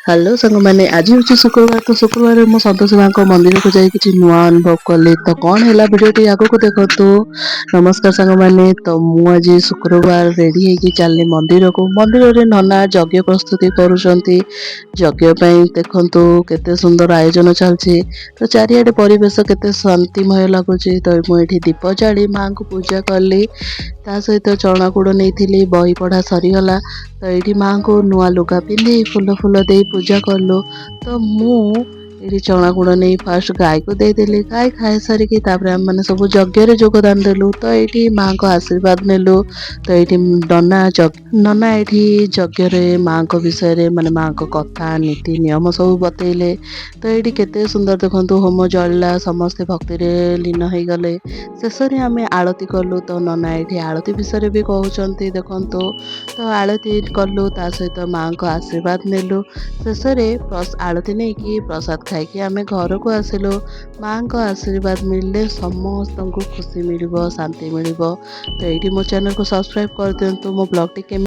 Hello ସାଙ୍ଗମାନେ, ଆଜି ହେଉଛି ଶୁକ୍ରବାର। ତ ଶୁକ୍ରବାରରେ ମୁଁ ସନ୍ତୋଷୀ ମାଙ୍କ ମନ୍ଦିରକୁ ଯାଇ କିଛି ନୂଆ ଅନୁଭବ କଲି। ତ କ'ଣ ହେଲା ଭିଡ଼ିଓଟି ଆଗକୁ ଦେଖନ୍ତୁ। ନମସ୍କାର ସାଙ୍ଗମାନେ, ତ ମୁଁ ଆଜି ଶୁକ୍ରବାର ରେଡ଼ି ହେଇକି ଚାଲିଲି ମନ୍ଦିରକୁ। ମନ୍ଦିରରେ ନନା ଯଜ୍ଞ ପ୍ରସ୍ତୁତି କରୁଛନ୍ତି। ଯଜ୍ଞ ପାଇଁ ଦେଖନ୍ତୁ କେତେ ସୁନ୍ଦର ଆୟୋଜନ ଚାଲିଛି। ତ ଚାରିଆଡ଼େ ପରିବେଶ କେତେ ଶାନ୍ତିମୟ ଲାଗୁଛି। ତ ମୁଁ ଏଠି ଦୀପ ଜାଳି ମାଙ୍କୁ ପୂଜା କଲି। ତା ସହିତ ଚଣାଗୁଡ଼ ନେଇଥିଲି, ବହି ପଢ଼ା ସରିଗଲା। ତ ଏଇଠି ମାଙ୍କୁ ନୂଆ ଲୁଗା ପିନ୍ଧି ଫୁଲ ଦେଇ ପୂଜା କଲୁ। ତ ମୁଁ ଏଠି ଚଣାଗୁଡ଼ ନେଇ ଫାଷ୍ଟ ଗାଈକୁ ଦେଇଦେଲି। ଗାଈ ଖାଇସାରିକି ତାପରେ ଆମେମାନେ ସବୁ ଯଜ୍ଞରେ ଯୋଗଦାନ ଦେଲୁ। ତ ଏଇଠି ମାଙ୍କ ଆଶୀର୍ବାଦ ନେଲୁ। ତ ଏଇଠି ନନା ଏଇଠି ଯଜ୍ଞରେ ମାଙ୍କ ବିଷୟରେ ମାନେ ମାଙ୍କ କଥା ନୀତି ନିୟମ ସବୁ ବତେଇଲେ। ତ ଏଇଠି କେତେ ସୁନ୍ଦର ଦେଖନ୍ତୁ, ହୋମ ଜଳିଲା, ସମସ୍ତେ ଭକ୍ତିରେ ଲୀନ ହେଇଗଲେ। ଶେଷରେ ଆମେ ଆଳତି କଲୁ। ତ ନନା ଏଇଠି ଆଳତି ବିଷୟରେ ବି କହୁଛନ୍ତି ଦେଖନ୍ତୁ। ତ ଆଳତି କଲୁ, ତା ସହିତ ମାଙ୍କ ଆଶୀର୍ବାଦ ନେଲୁ। ଶେଷରେ ଆଳତି ନେଇକି ପ୍ରସାଦ ଖାଇକି ଆମେ ଘରକୁ ଆସିଲୁ। ମାଙ୍କ ଆଶୀର୍ବାଦ ମିଳିଲେ ସମସ୍ତଙ୍କୁ ଖୁସି ମିଳିବ, ଶାନ୍ତି ମିଳିବ। ତ ଏଇଠି ମୋ ଚ୍ୟାନେଲକୁ ସବସ୍କ୍ରାଇବ କରିଦିଅନ୍ତୁ। ମୋ ବ୍ଲଗଟି କେମିତି